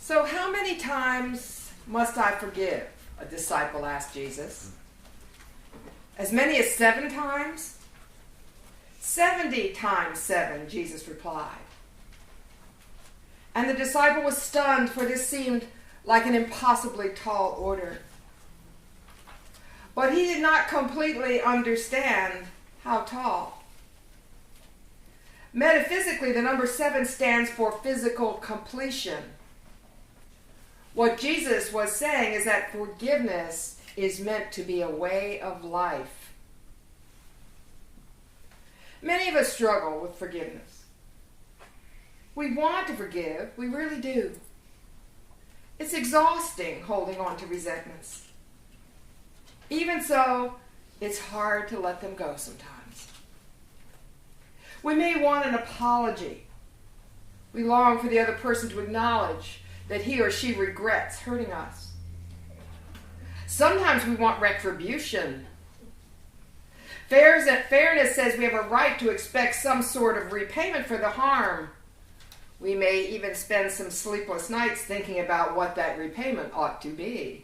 So how many times must I forgive? A disciple asked Jesus. As many as 7 times? 70 times 7, Jesus replied. And the disciple was stunned, for this seemed like an impossibly tall order. But he did not completely understand how tall. Metaphysically, the number 7 stands for physical completion. What Jesus was saying is that forgiveness is meant to be a way of life. Many of us struggle with forgiveness. We want to forgive, we really do. It's exhausting holding on to resentments. Even so, it's hard to let them go sometimes. We may want an apology. We long for the other person to acknowledge that he or she regrets hurting us. Sometimes we want retribution. Fairness says we have a right to expect some sort of repayment for the harm. We may even spend some sleepless nights thinking about what that repayment ought to be.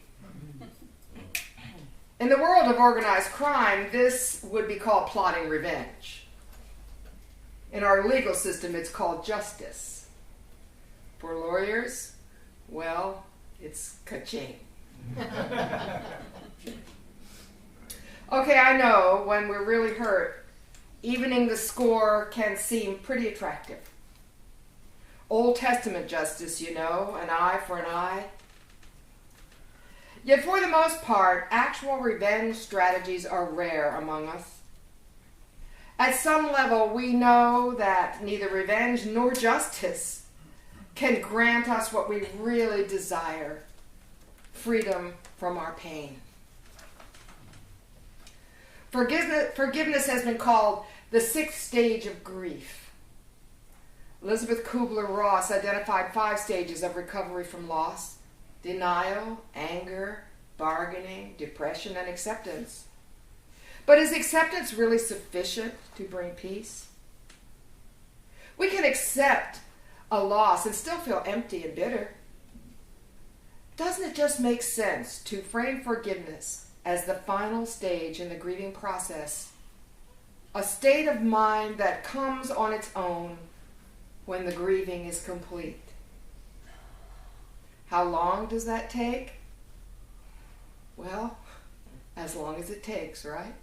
In the world of organized crime, this would be called plotting revenge. In our legal system, it's called justice. For lawyers, well, it's ka-ching. Okay, I know when we're really hurt, evening the score can seem pretty attractive. Old Testament justice, you know, an eye for an eye. Yet for the most part, actual revenge strategies are rare among us. At some level, we know that neither revenge nor justice can grant us what we really desire, freedom from our pain. Forgiveness has been called the 6th stage of grief. Elizabeth Kubler-Ross identified 5 stages of recovery from loss: denial, anger, bargaining, depression, and acceptance. But is acceptance really sufficient to bring peace? We can accept a loss and still feel empty and bitter. Doesn't it just make sense to frame forgiveness as the final stage in the grieving process, a state of mind that comes on its own when the grieving is complete? How long does that take? Well, as long as it takes, right?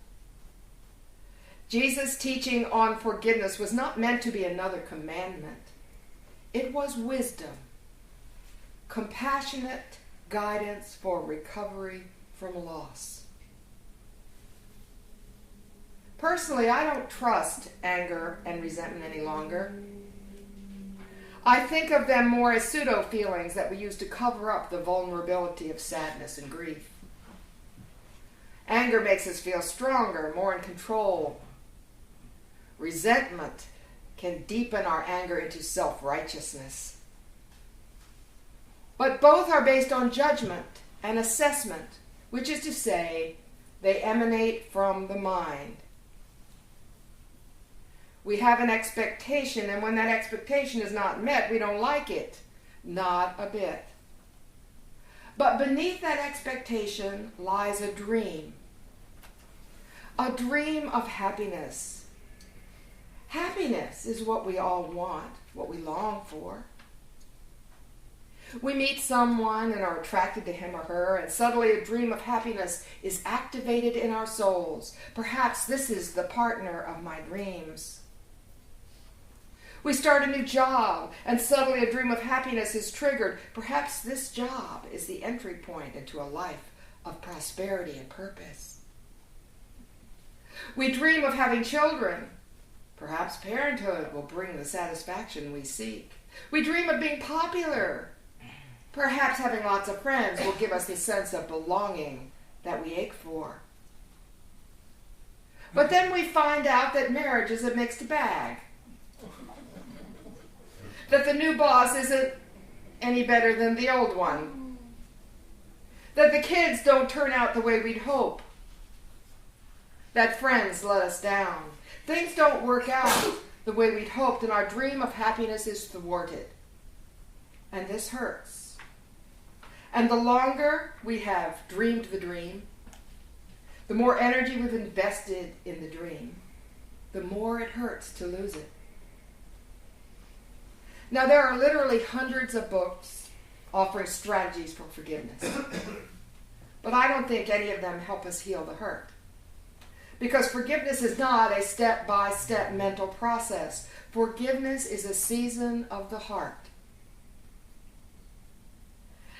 Jesus' teaching on forgiveness was not meant to be another commandment. It was wisdom, compassionate guidance for recovery from loss. Personally, I don't trust anger and resentment any longer. I think of them more as pseudo-feelings that we use to cover up the vulnerability of sadness and grief. Anger makes us feel stronger, more in control. Resentment can deepen our anger into self-righteousness. But both are based on judgment and assessment, which is to say, they emanate from the mind. We have an expectation, and when that expectation is not met, we don't like it. Not a bit. But beneath that expectation lies a dream of happiness. Happiness is what we all want, what we long for. We meet someone and are attracted to him or her, and suddenly a dream of happiness is activated in our souls. Perhaps this is the partner of my dreams. We start a new job, and suddenly a dream of happiness is triggered. Perhaps this job is the entry point into a life of prosperity and purpose. We dream of having children. Perhaps parenthood will bring the satisfaction we seek. We dream of being popular. Perhaps having lots of friends will give us the sense of belonging that we ache for. But then we find out that marriage is a mixed bag. That the new boss isn't any better than the old one. That the kids don't turn out the way we'd hope. That friends let us down. Things don't work out the way we'd hoped, and our dream of happiness is thwarted. And this hurts. And the longer we have dreamed the dream, the more energy we've invested in the dream, the more it hurts to lose it. Now, there are literally hundreds of books offering strategies for forgiveness. But I don't think any of them help us heal the hurt. Because forgiveness is not a step-by-step mental process. Forgiveness is a season of the heart.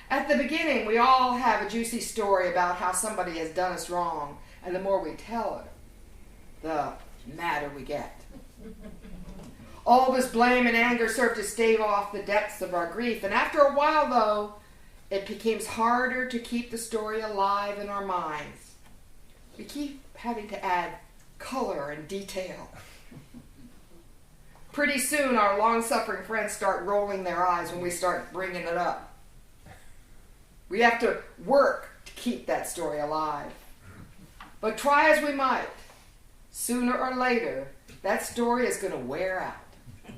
At the beginning, we all have a juicy story about how somebody has done us wrong, and the more we tell it, the madder we get. All this blame and anger serve to stave off the depths of our grief, and after a while, though, it becomes harder to keep the story alive in our minds. We keep having to add color and detail. Pretty soon, our long-suffering friends start rolling their eyes when we start bringing it up. We have to work to keep that story alive. But try as we might, sooner or later, that story is going to wear out.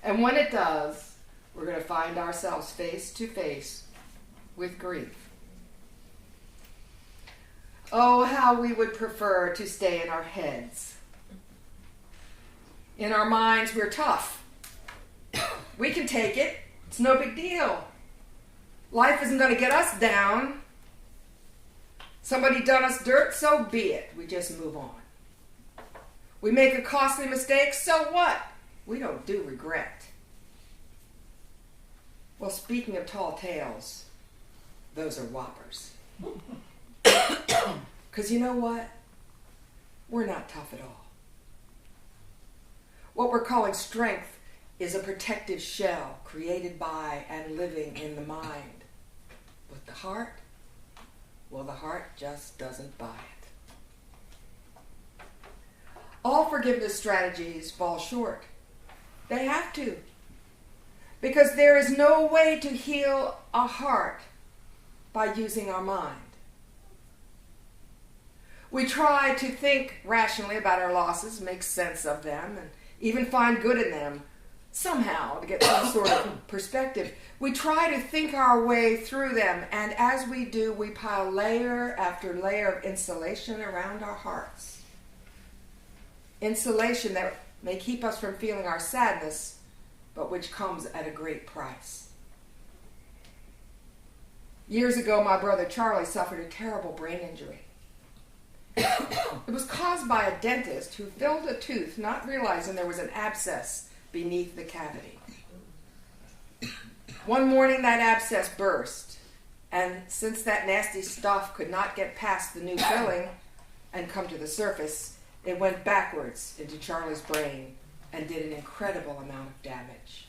And when it does, we're going to find ourselves face to face with grief. Oh, how we would prefer to stay in our heads. In our minds, we're tough. We can take it. It's no big deal. Life isn't going to get us down. Somebody done us dirt, so be it. We just move on. We make a costly mistake, so what? We don't do regret. Well, speaking of tall tales, those are whoppers. Because you know what? We're not tough at all. What we're calling strength is a protective shell created by and living in the mind. But the heart, well, the heart just doesn't buy it. All forgiveness strategies fall short. They have to. Because there is no way to heal a heart by using our mind. We try to think rationally about our losses, make sense of them, and even find good in them somehow to get some sort of perspective. We try to think our way through them, and as we do, we pile layer after layer of insulation around our hearts. Insulation that may keep us from feeling our sadness, but which comes at a great price. Years ago, my brother Charlie suffered a terrible brain injury. It was caused by a dentist who filled a tooth, not realizing there was an abscess beneath the cavity. One morning, that abscess burst, and since that nasty stuff could not get past the new filling and come to the surface, it went backwards into Charlie's brain and did an incredible amount of damage.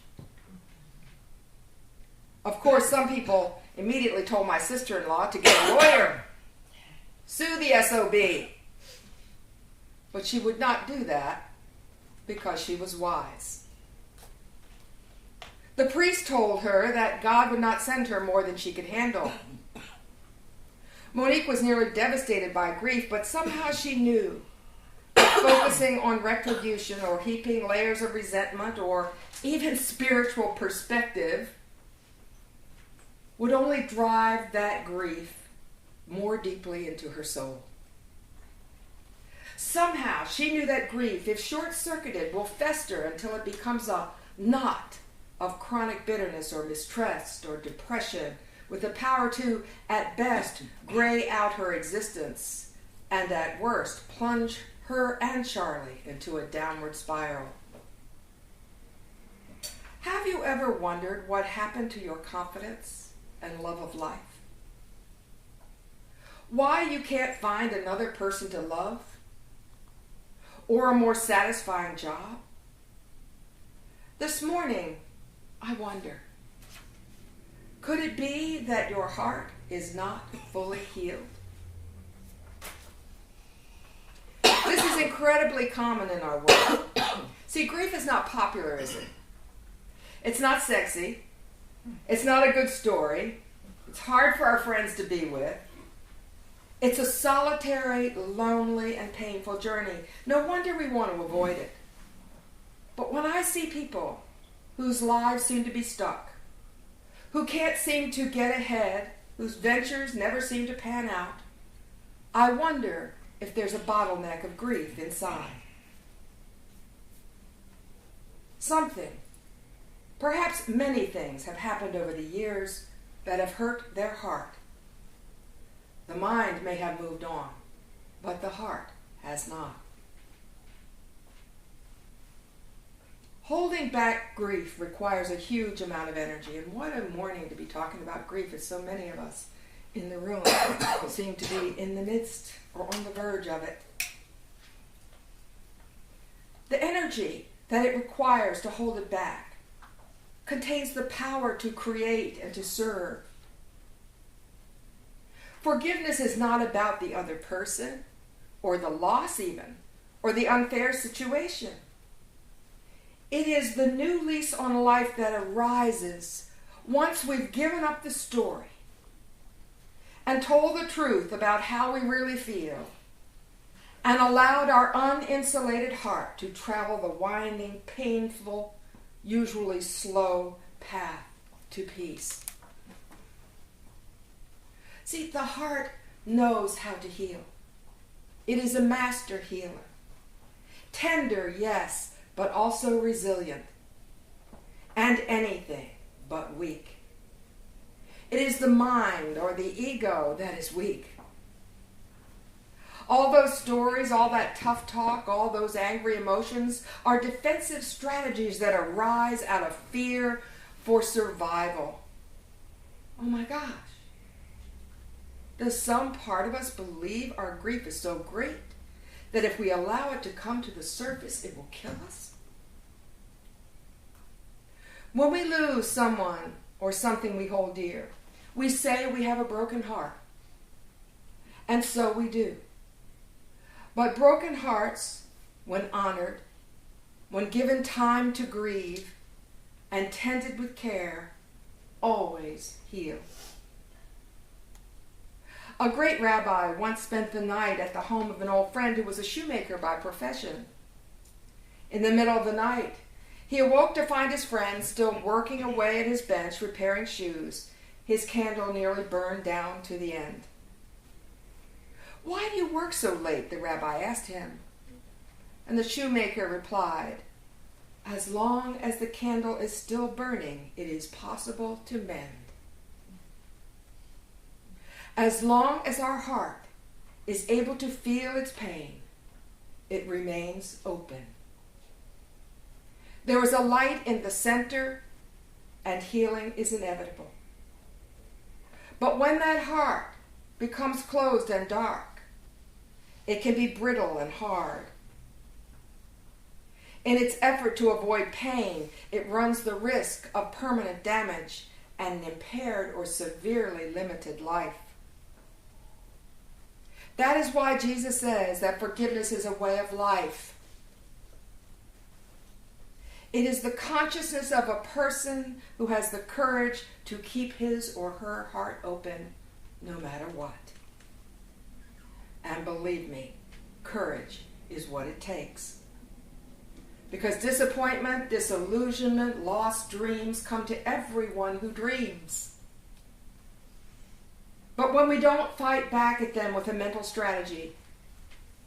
Of course, some people immediately told my sister-in-law to get a lawyer. Sue the SOB. But she would not do that because she was wise. The priest told her that God would not send her more than she could handle. Monique was nearly devastated by grief, but somehow she knew that focusing on retribution or heaping layers of resentment or even spiritual perspective would only drive that grief more deeply into her soul. Somehow she knew that grief, if short-circuited, will fester until it becomes a knot of chronic bitterness or mistrust or depression, with the power to, at best, gray out her existence, and at worst, plunge her and Charlie into a downward spiral. Have you ever wondered what happened to your confidence and love of life? Why you can't find another person to love? Or a more satisfying job? This morning, I wonder, could it be that your heart is not fully healed? This is incredibly common in our world. See, grief is not popular, is it? It's not sexy. It's not a good story. It's hard for our friends to be with. It's a solitary, lonely, and painful journey. No wonder we want to avoid it. But when I see people whose lives seem to be stuck, who can't seem to get ahead, whose ventures never seem to pan out, I wonder if there's a bottleneck of grief inside. Something, perhaps many things, have happened over the years that have hurt their heart. The mind may have moved on, but the heart has not. Holding back grief requires a huge amount of energy, and what a morning to be talking about grief, as so many of us in the room seem to be in the midst or on the verge of it. The energy that it requires to hold it back contains the power to create and to serve. Forgiveness is not about the other person, or the loss even, or the unfair situation. It is the new lease on life that arises once we've given up the story and told the truth about how we really feel and allowed our uninsulated heart to travel the winding, painful, usually slow path to peace. See, the heart knows how to heal. It is a master healer. Tender, yes, but also resilient, and anything but weak. It is the mind or the ego that is weak. All those stories, all that tough talk, all those angry emotions are defensive strategies that arise out of fear for survival. Oh my gosh. Does some part of us believe our grief is so great that if we allow it to come to the surface, it will kill us? When we lose someone or something we hold dear, we say we have a broken heart. And so we do. But broken hearts, when honored, when given time to grieve and tended with care, always heal. A great rabbi once spent the night at the home of an old friend who was a shoemaker by profession. In the middle of the night, he awoke to find his friend still working away at his bench repairing shoes, his candle nearly burned down to the end. "Why do you work so late?" the rabbi asked him. And the shoemaker replied, "As long as the candle is still burning, it is possible to mend." As long as our heart is able to feel its pain, it remains open. There is a light in the center, and healing is inevitable. But when that heart becomes closed and dark, it can be brittle and hard. In its effort to avoid pain, it runs the risk of permanent damage and an impaired or severely limited life. That is why Jesus says that forgiveness is a way of life. It is the consciousness of a person who has the courage to keep his or her heart open no matter what. And believe me, courage is what it takes. Because disappointment, disillusionment, lost dreams come to everyone who dreams. But when we don't fight back at them with a mental strategy,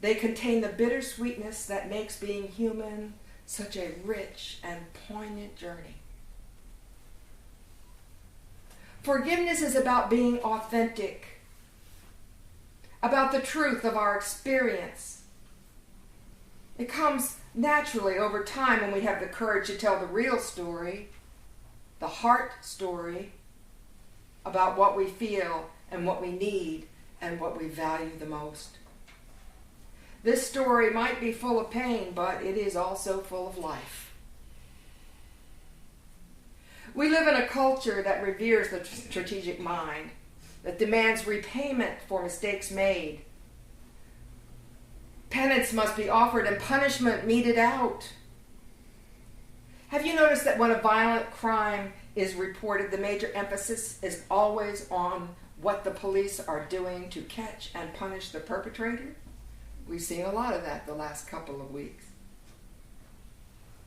they contain the bittersweetness that makes being human such a rich and poignant journey. Forgiveness is about being authentic, about the truth of our experience. It comes naturally over time when we have the courage to tell the real story, the heart story, about what we feel and what we need and what we value the most. This story might be full of pain, but it is also full of life. We live in a culture that reveres the strategic mind, that demands repayment for mistakes made. Penance must be offered and punishment meted out. Have you noticed that when a violent crime is reported, the major emphasis is always on what the police are doing to catch and punish the perpetrator? We've seen a lot of that the last couple of weeks.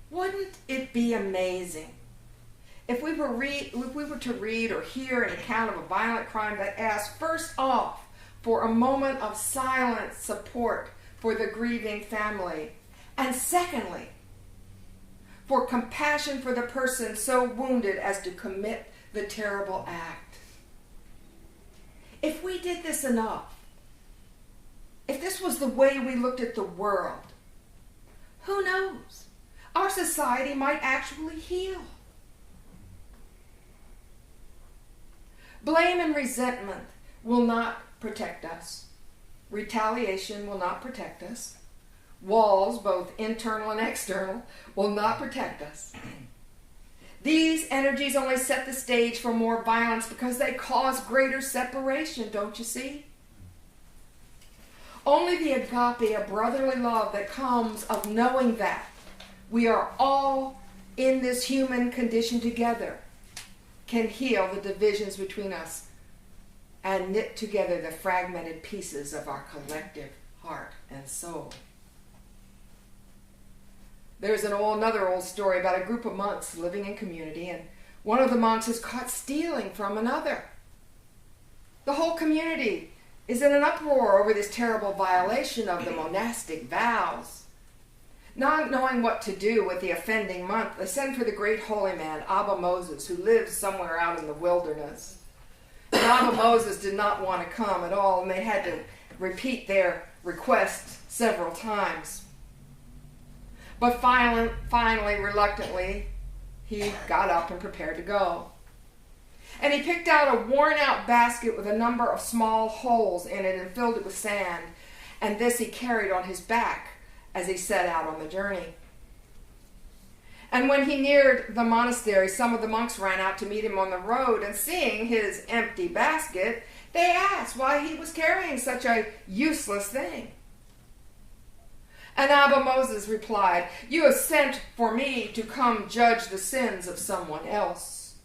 Wouldn't it be amazing If we were to read or hear an account of a violent crime that asks, first off, for a moment of silent support for the grieving family, and secondly, for compassion for the person so wounded as to commit the terrible act. If we did this enough, if this was the way we looked at the world, who knows? Our society might actually heal. Blame and resentment will not protect us. Retaliation will not protect us. Walls, both internal and external, will not protect us. These energies only set the stage for more violence because they cause greater separation, don't you see? Only the agape, a brotherly love that comes of knowing that we are all in this human condition together, can heal the divisions between us and knit together the fragmented pieces of our collective heart and soul. There's another old story about a group of monks living in community, and one of the monks is caught stealing from another. The whole community is in an uproar over this terrible violation of the monastic vows. Not knowing what to do with the offending monk, they send for the great holy man, Abba Moses, who lives somewhere out in the wilderness. And Abba Moses did not want to come at all, and they had to repeat their request several times. But finally, reluctantly, he got up and prepared to go. And he picked out a worn-out basket with a number of small holes in it and filled it with sand. And this he carried on his back as he set out on the journey. And when he neared the monastery, some of the monks ran out to meet him on the road, and seeing his empty basket, they asked why he was carrying such a useless thing. And Abba Moses replied, "You have sent for me to come judge the sins of someone else.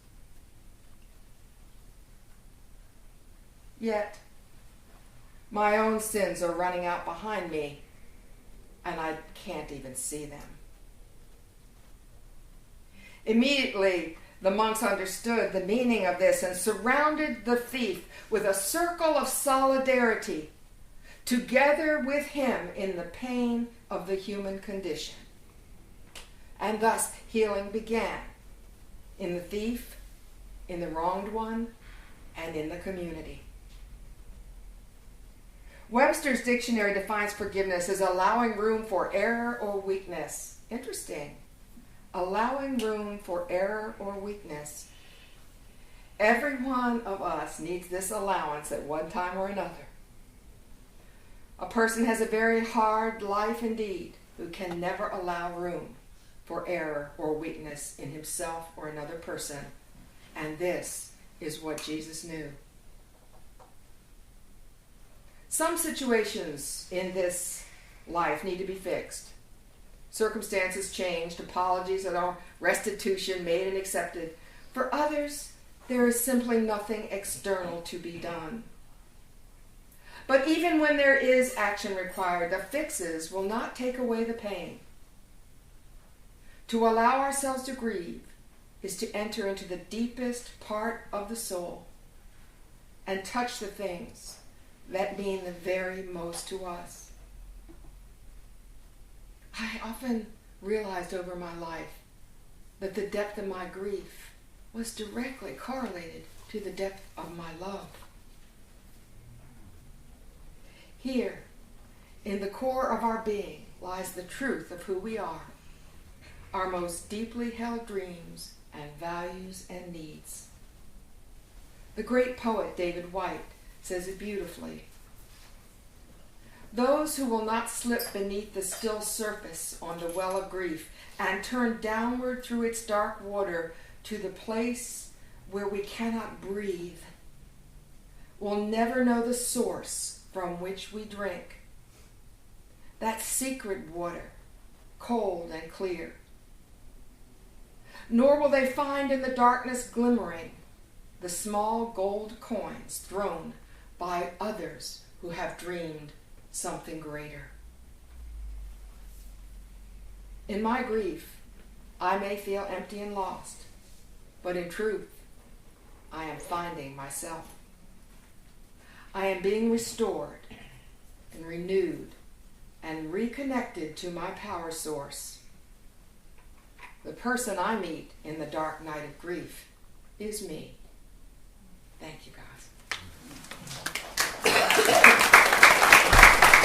Yet, my own sins are running out behind me, and I can't even see them." Immediately, the monks understood the meaning of this and surrounded the thief with a circle of solidarity, together with him in the pain of the human condition. And thus healing began in the thief, in the wronged one, and in the community. Webster's dictionary defines forgiveness as allowing room for error or weakness. Interesting. Allowing room for error or weakness. Every one of us needs this allowance at one time or another. A person has a very hard life indeed who can never allow room for error or weakness in himself or another person. And this is what Jesus knew. Some situations in this life need to be fixed. Circumstances changed, apologies and restitution made and accepted. For others, there is simply nothing external to be done. But even when there is action required, the fixes will not take away the pain. To allow ourselves to grieve is to enter into the deepest part of the soul and touch the things that mean the very most to us. I often realized over my life that the depth of my grief was directly correlated to the depth of my love. Here, in the core of our being, lies the truth of who we are, our most deeply held dreams and values and needs. The great poet David White says it beautifully. Those who will not slip beneath the still surface on the well of grief and turn downward through its dark water to the place where we cannot breathe will never know the source from which we drink. That secret water, cold and clear. Nor will they find in the darkness glimmering the small gold coins thrown by others who have dreamed something greater. In my grief, I may feel empty and lost, but in truth, I am finding myself. I am being restored and renewed and reconnected to my power source. The person I meet in the dark night of grief is me. Thank you, guys.